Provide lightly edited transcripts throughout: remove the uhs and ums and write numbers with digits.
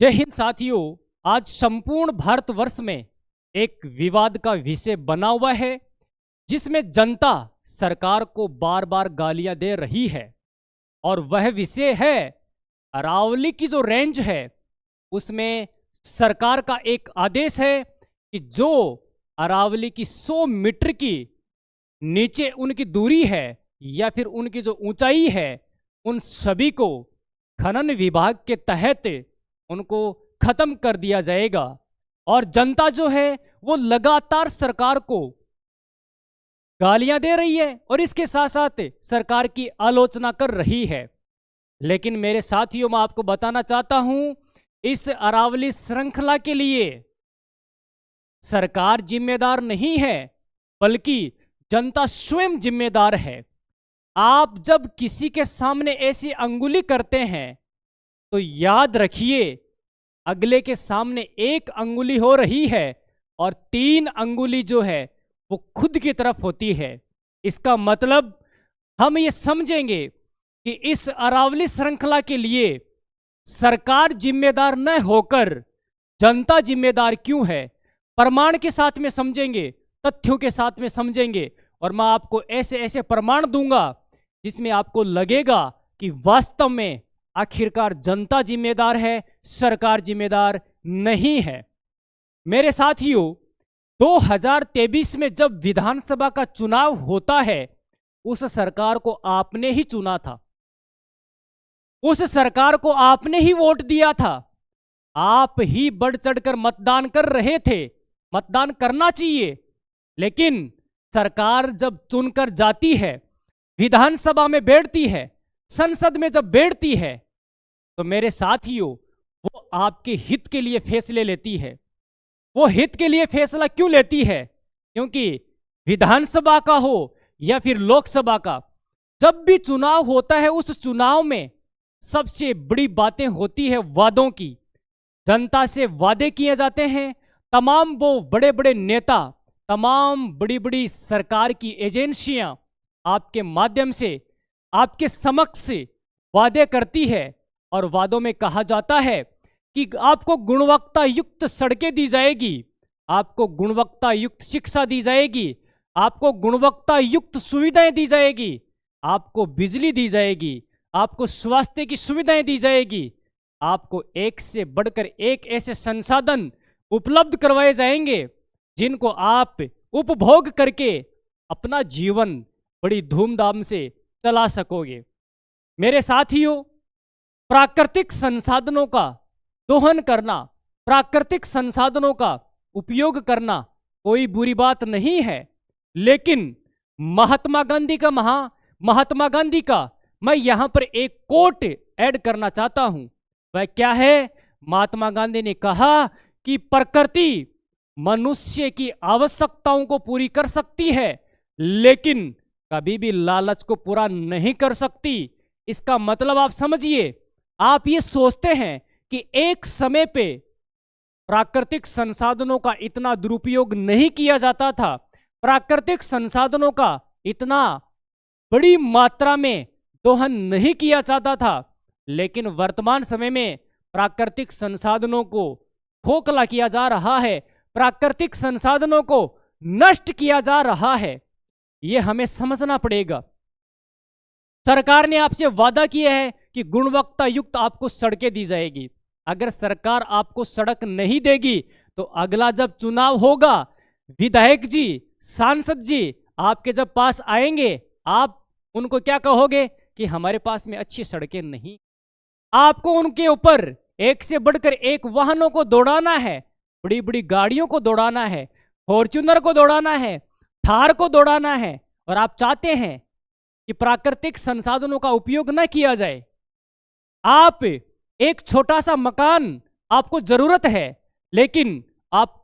जय हिंद साथियों। आज संपूर्ण भारतवर्ष में एक विवाद का विषय बना हुआ है जिसमें जनता सरकार को बार बार गालियां दे रही है और वह विषय है अरावली की जो रेंज है उसमें सरकार का एक आदेश है कि जो अरावली की 100 मीटर की नीचे उनकी दूरी है या फिर उनकी जो ऊंचाई है उन सभी को खनन विभाग के तहत उनको खत्म कर दिया जाएगा। और जनता जो है वो लगातार सरकार को गालियां दे रही है और इसके साथ साथ सरकार की आलोचना कर रही है। लेकिन मेरे साथियों, मैं आपको बताना चाहता हूं, इस अरावली श्रृंखला के लिए सरकार जिम्मेदार नहीं है बल्कि जनता स्वयं जिम्मेदार है। आप जब किसी के सामने ऐसी अंगुली करते हैं तो याद रखिए अगले के सामने एक अंगुली हो रही है और 3 अंगुली जो है वो खुद की तरफ होती है। इसका मतलब हम ये समझेंगे कि इस अरावली श्रृंखला के लिए सरकार जिम्मेदार न होकर जनता जिम्मेदार क्यों है। प्रमाण के साथ में समझेंगे, तथ्यों के साथ में समझेंगे और मैं आपको ऐसे ऐसे प्रमाण दूंगा जिसमें आपको लगेगा कि वास्तव में आखिरकार जनता जिम्मेदार है, सरकार जिम्मेदार नहीं है। मेरे साथियों, 2023 में जब विधानसभा का चुनाव होता है उस सरकार को आपने ही चुना था, उस सरकार को आपने ही वोट दिया था, आप ही बढ़ चढ़कर मतदान कर रहे थे। मतदान करना चाहिए, लेकिन सरकार जब चुनकर जाती है, विधानसभा में बैठती है, संसद में जब बैठती है तो मेरे साथियों वो आपके हित के लिए फैसले लेती है। वो हित के लिए फैसला क्यों लेती है? क्योंकि विधानसभा का हो या फिर लोकसभा का, जब भी चुनाव होता है उस चुनाव में सबसे बड़ी बातें होती है वादों की। जनता से वादे किए जाते हैं। तमाम वो बड़े बड़े नेता, तमाम बड़ी बड़ी सरकार की एजेंसियां आपके माध्यम से आपके समक्ष वादे करती है और वादों में कहा जाता है कि आपको गुणवत्ता युक्त सड़कें दी जाएगी, आपको गुणवत्ता युक्त शिक्षा दी जाएगी, आपको गुणवत्ता युक्त सुविधाएं दी जाएगी, आपको बिजली दी जाएगी, आपको स्वास्थ्य की सुविधाएं दी जाएगी, आपको एक से बढ़कर एक ऐसे संसाधन उपलब्ध करवाए जाएंगे जिनको आप उपभोग करके अपना जीवन बड़ी धूमधाम से चला सकोगे। मेरे साथियों, प्राकृतिक संसाधनों का दोहन करना, प्राकृतिक संसाधनों का उपयोग करना कोई बुरी बात नहीं है, लेकिन महात्मा गांधी का मैं यहां पर एक कोट ऐड करना चाहता हूं। वह क्या है? महात्मा गांधी ने कहा कि प्रकृति मनुष्य की आवश्यकताओं को पूरी कर सकती है लेकिन कभी भी लालच को पूरा नहीं कर सकती। इसका मतलब आप समझिए, आप ये सोचते हैं कि एक समय पे प्राकृतिक संसाधनों का इतना दुरुपयोग नहीं किया जाता था, प्राकृतिक संसाधनों का इतना बड़ी मात्रा में दोहन नहीं किया जाता था, लेकिन वर्तमान समय में प्राकृतिक संसाधनों को खोखला किया जा रहा है, प्राकृतिक संसाधनों को नष्ट किया जा रहा है। यह हमें समझना पड़ेगा। सरकार ने आपसे वादा किया है कि गुणवत्ता युक्त आपको सड़कें दी जाएगी। अगर सरकार आपको सड़क नहीं देगी तो अगला जब चुनाव होगा, विधायक जी, सांसद जी आपके जब पास आएंगे, आप उनको क्या कहोगे कि हमारे पास में अच्छी सड़कें नहीं। आपको उनके ऊपर एक से बढ़कर एक वाहनों को दौड़ाना है, बड़ी बड़ी गाड़ियों को दौड़ाना है, फॉर्च्यूनर को दौड़ाना है, थार को दौड़ाना है, और आप चाहते हैं कि प्राकृतिक संसाधनों का उपयोग न किया जाए। आप एक छोटा सा मकान आपको जरूरत है लेकिन आप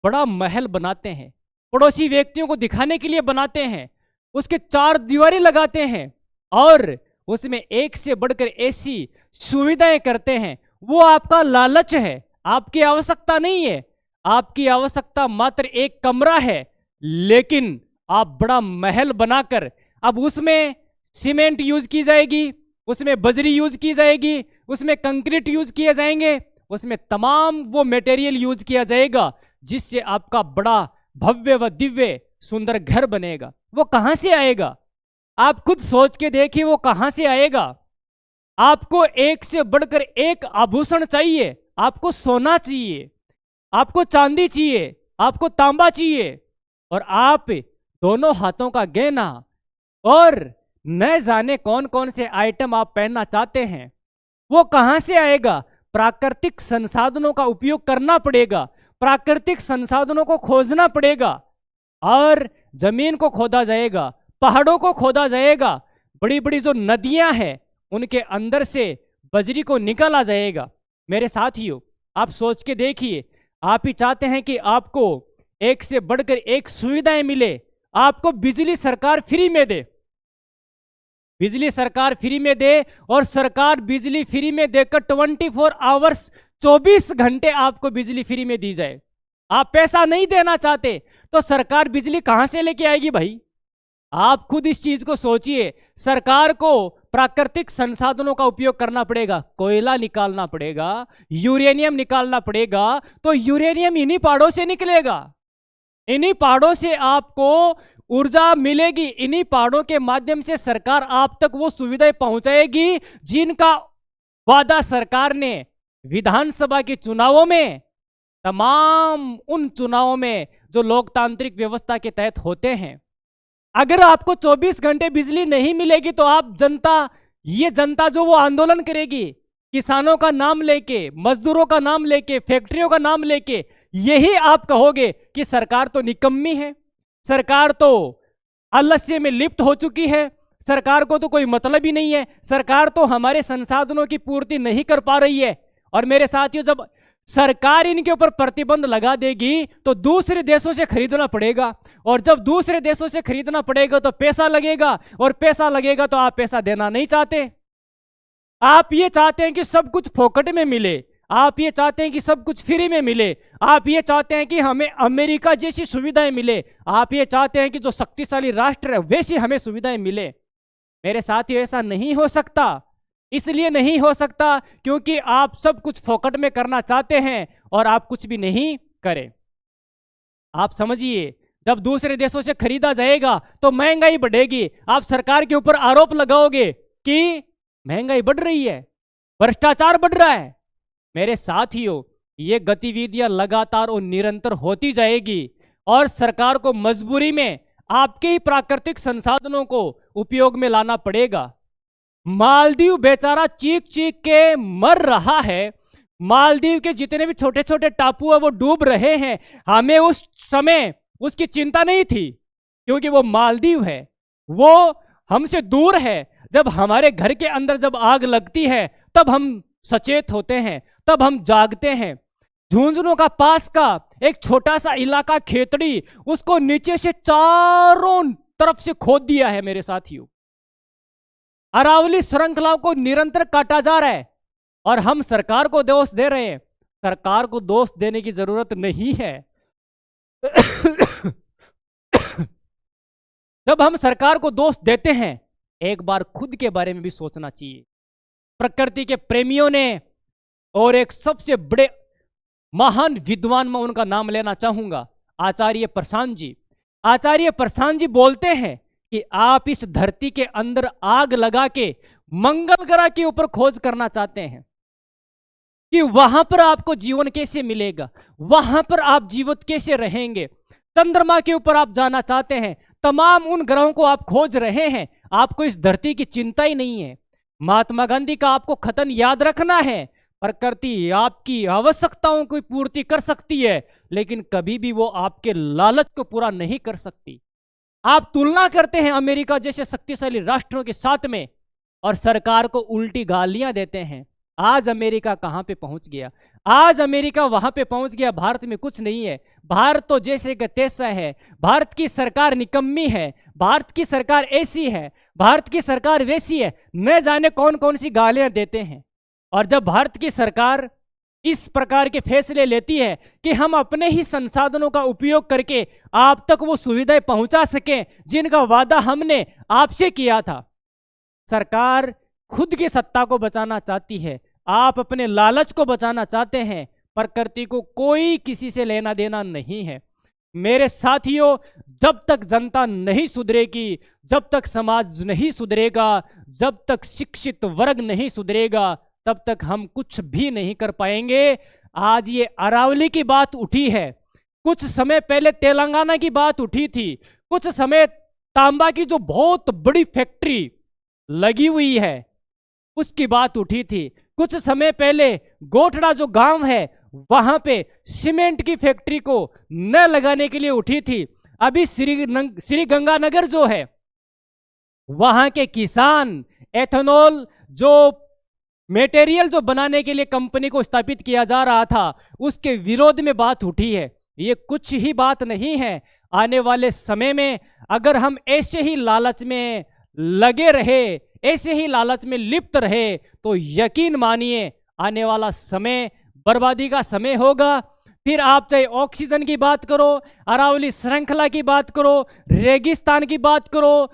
बड़ा महल बनाते हैं, पड़ोसी व्यक्तियों को दिखाने के लिए बनाते हैं, उसके 4 दीवारें लगाते हैं और उसमें एक से बढ़कर ऐसी सुविधाएं करते हैं। वो आपका लालच है, आपकी आवश्यकता नहीं है। आपकी आवश्यकता मात्र एक कमरा है, लेकिन आप बड़ा महल बनाकर अब उसमें सीमेंट यूज की जाएगी, उसमें बजरी यूज की जाएगी, उसमें कंक्रीट यूज किए जाएंगे उसमें तमाम वो मटेरियल यूज किया जाएगा जिससे आपका बड़ा भव्य व दिव्य सुंदर घर बनेगा। वो कहां से आएगा? आप खुद सोच के देखिए, वो कहां से आएगा? आपको एक से बढ़कर एक आभूषण चाहिए, आपको सोना चाहिए, आपको चांदी चाहिए, आपको तांबा चाहिए, और आप दोनों हाथों का गहना, और न जाने कौन कौन से आइटम आप पहनना चाहते हैं। वो कहां से आएगा? प्राकृतिक संसाधनों का उपयोग करना पड़ेगा, प्राकृतिक संसाधनों को खोजना पड़ेगा, और जमीन को खोदा जाएगा, पहाड़ों को खोदा जाएगा, बड़ी बड़ी जो नदियां हैं उनके अंदर से बजरी को निकाला जाएगा। मेरे साथियों, आप सोच के देखिए, आप ही चाहते हैं कि आपको एक से बढ़कर एक सुविधाएं मिले, आपको बिजली सरकार फ्री में दे, बिजली सरकार फ्री में दे, और सरकार बिजली फ्री में देकर 24 आवर्स 24 घंटे आपको बिजली फ्री में दी जाए। आप पैसा नहीं देना चाहते तो सरकार बिजली कहां से लेके आएगी भाई? आप खुद इस चीज को सोचिए। सरकार को प्राकृतिक संसाधनों का उपयोग करना पड़ेगा, कोयला निकालना पड़ेगा, यूरेनियम निकालना पड़ेगा, तो यूरेनियम इन्हीं पहाड़ों से निकलेगा, इन्हीं पहाड़ों से आपको ऊर्जा मिलेगी, इन्हीं पहाड़ों के माध्यम से सरकार आप तक वो सुविधाएं पहुंचाएगी जिनका वादा सरकार ने विधानसभा के चुनावों में, तमाम उन चुनावों में जो लोकतांत्रिक व्यवस्था के तहत होते हैं। अगर आपको 24 घंटे बिजली नहीं मिलेगी तो आप जनता, ये जनता जो वो आंदोलन करेगी, किसानों का नाम लेके, मजदूरों का नाम लेके, फैक्ट्रियों का नाम लेके, यही आप कहोगे कि सरकार तो निकम्मी है, सरकार तो आलस्य में लिप्त हो चुकी है, सरकार को तो कोई मतलब ही नहीं है, सरकार तो हमारे संसाधनों की पूर्ति नहीं कर पा रही है। और मेरे साथियों, जब सरकार इनके ऊपर प्रतिबंध लगा देगी तो दूसरे देशों से खरीदना पड़ेगा, और जब दूसरे देशों से खरीदना पड़ेगा तो पैसा लगेगा, और पैसा लगेगा तो आप पैसा देना नहीं चाहते। आप ये चाहते हैं कि सब कुछ फोकट में मिले, आप ये चाहते हैं कि सब कुछ फ्री में मिले, आप ये चाहते हैं कि हमें अमेरिका जैसी सुविधाएं मिले, आप ये चाहते हैं कि जो शक्तिशाली राष्ट्र है वैसी हमें सुविधाएं मिले। मेरे साथियों, ऐसा नहीं हो सकता। इसलिए नहीं हो सकता क्योंकि आप सब कुछ फोकट में करना चाहते हैं और आप कुछ भी नहीं करें। आप समझिए, जब दूसरे देशों से खरीदा जाएगा तो महंगाई बढ़ेगी। आप सरकार के ऊपर आरोप लगाओगे कि महंगाई बढ़ रही है, भ्रष्टाचार बढ़ रहा है। मेरे साथियों, ये गतिविधियां लगातार और निरंतर होती जाएगी और सरकार को मजबूरी में आपके ही प्राकृतिक संसाधनों को उपयोग में लाना पड़ेगा। मालदीव बेचारा चीख चीख के मर रहा है, मालदीव के जितने भी छोटे छोटे टापू है वो डूब रहे हैं। हमें उस समय उसकी चिंता नहीं थी क्योंकि वो मालदीव है, वो हमसे दूर है। जब हमारे घर के अंदर जब आग लगती है तब हम सचेत होते हैं, तब हम जागते हैं। झुंझुनू का पास का एक छोटा सा इलाका खेतड़ी, उसको नीचे से चारों तरफ से खोद दिया है मेरे साथियों। अरावली श्रृंखलाओं को निरंतर काटा जा रहा है और हम सरकार को दोष दे रहे हैं। सरकार को दोष देने की जरूरत नहीं है। जब हम सरकार को दोष देते हैं, एक बार खुद के बारे में भी सोचना चाहिए। प्रकृति के प्रेमियों ने, और एक सबसे बड़े महान विद्वान, मैं उनका नाम लेना चाहूंगा, आचार्य प्रशांत जी। आचार्य प्रशांत जी बोलते हैं कि आप इस धरती के अंदर आग लगा के मंगल ग्रह के ऊपर खोज करना चाहते हैं कि वहां पर आपको जीवन कैसे मिलेगा, वहां पर आप जीवित कैसे रहेंगे। चंद्रमा के ऊपर आप जाना चाहते हैं, तमाम उन ग्रहों को आप खोज रहे हैं। आपको इस धरती की चिंता ही नहीं है। महात्मा गांधी का आपको कथन याद रखना है, प्रकृति आपकी आवश्यकताओं की पूर्ति कर सकती है लेकिन कभी भी वो आपके लालच को पूरा नहीं कर सकती। आप तुलना करते हैं अमेरिका जैसे शक्तिशाली राष्ट्रों के साथ में और सरकार को उल्टी गालियां देते हैं। आज अमेरिका कहां पे पहुंच गया? आज अमेरिका वहां पे पहुंच गया, भारत में कुछ नहीं है। भारत तो जैसे का तैसा है, भारत की सरकार निकम्मी है, भारत की सरकार ऐसी है, भारत की सरकार वैसी है, न जाने कौन कौन सी गालियां देते हैं। और जब भारत की सरकार इस प्रकार के फैसले लेती है कि हम अपने ही संसाधनों का उपयोग करके आप तक वो सुविधाएं पहुंचा सकें जिनका वादा हमने आपसे किया था, सरकार खुद की सत्ता को बचाना चाहती है, आप अपने लालच को बचाना चाहते हैं, प्रकृति को कोई किसी से लेना देना नहीं है। मेरे साथियों, जब तक जनता नहीं सुधरेगी, जब तक समाज नहीं सुधरेगा, जब तक शिक्षित वर्ग नहीं सुधरेगा, तब तक हम कुछ भी नहीं कर पाएंगे। आज ये अरावली की बात उठी है, कुछ समय पहले तेलंगाना की बात उठी थी, कुछ समय तांबा की जो बहुत बड़ी फैक्ट्री लगी हुई है उसकी बात उठी थी, कुछ समय पहले गोठड़ा जो गांव है वहां पे सीमेंट की फैक्ट्री को न लगाने के लिए उठी थी। अभी श्री गंगानगर जो है वहां के किसान एथेनॉल जो मटेरियल जो बनाने के लिए कंपनी को स्थापित किया जा रहा था उसके विरोध में बात उठी है। ये कुछ ही बात नहीं है। आने वाले समय में अगर हम ऐसे ही लालच में लगे रहे, ऐसे ही लालच में लिप्त रहे, तो यकीन मानिए आने वाला समय बर्बादी का समय होगा। फिर आप चाहे ऑक्सीजन की बात करो, अरावली श्रृंखला की बात करो, रेगिस्तान की बात करो,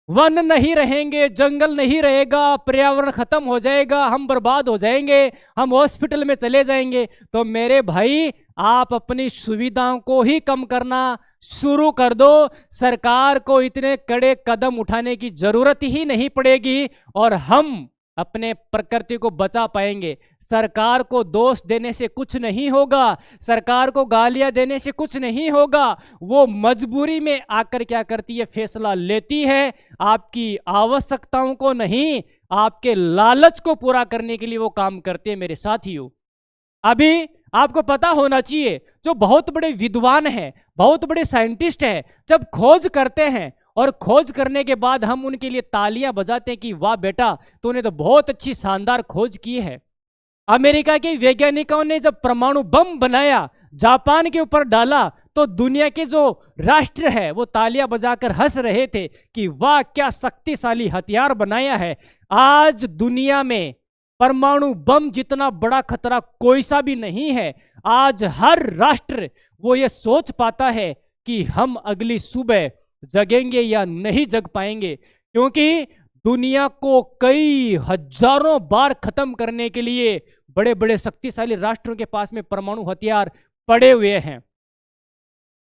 वन नहीं रहेंगे, जंगल नहीं रहेगा, पर्यावरण खत्म हो जाएगा, हम बर्बाद हो जाएंगे, हम हॉस्पिटल में चले जाएंगे। तो मेरे भाई, आप अपनी सुविधाओं को ही कम करना शुरू कर दो। सरकार को इतने कड़े कदम उठाने की जरूरत ही नहीं पड़ेगी और हम अपने प्रकृति को बचा पाएंगे। सरकार को दोष देने से कुछ नहीं होगा, सरकार को गालियां देने से कुछ नहीं होगा। वो मजबूरी में आकर क्या करती है, फैसला लेती है, आपकी आवश्यकताओं को नहीं, आपके लालच को पूरा करने के लिए वो काम करते हैं। मेरे साथियों, अभी आपको पता होना चाहिए, जो बहुत बड़े विद्वान हैं, बहुत बड़े साइंटिस्ट हैं, जब खोज करते हैं और खोज करने के बाद हम उनके लिए तालियां बजाते हैं कि वाह बेटा, तूने तो बहुत अच्छी शानदार खोज की है। अमेरिका के वैज्ञानिकों ने जब परमाणु बम बनाया, जापान के ऊपर डाला, तो दुनिया के जो राष्ट्र है वो तालियां बजाकर हंस रहे थे कि वाह क्या शक्तिशाली हथियार बनाया है। आज दुनिया में परमाणु बम जितना बड़ा खतरा कोई सा भी नहीं है। आज हर राष्ट्र वो ये सोच पाता है कि हम अगली सुबह जगेंगे या नहीं जग पाएंगे, क्योंकि दुनिया को कई हजारों बार खत्म करने के लिए बड़े बड़े शक्तिशाली राष्ट्रों के पास में परमाणु हथियार पड़े हुए हैं।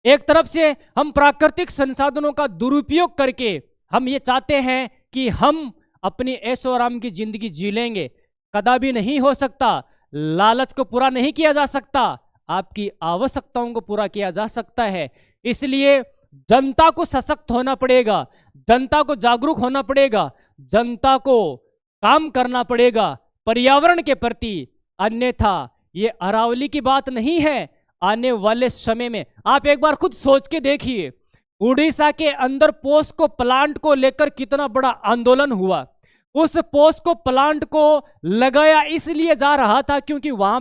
एक तरफ से हम प्राकृतिक संसाधनों का दुरुपयोग करके हम ये चाहते हैं कि हम अपनी ऐशो आराम की जिंदगी जी लेंगे। कदापि नहीं हो सकता। लालच को पूरा नहीं किया जा सकता, आपकी आवश्यकताओं को पूरा किया जा सकता है। इसलिए जनता को सशक्त होना पड़ेगा, जनता को जागरूक होना पड़ेगा, जनता को काम करना पड़ेगा पर्यावरण के प्रति। अन्यथा ये अरावली की बात नहीं है। आने वाले समय में आप एक बार खुद सोच के देखिए, उड़ीसा के अंदर पोस्को प्लांट को लेकर कितना बड़ा आंदोलन हुआ। उस पोस्को प्लांट को लगाया इसलिए जा रहा था क्योंकि वहां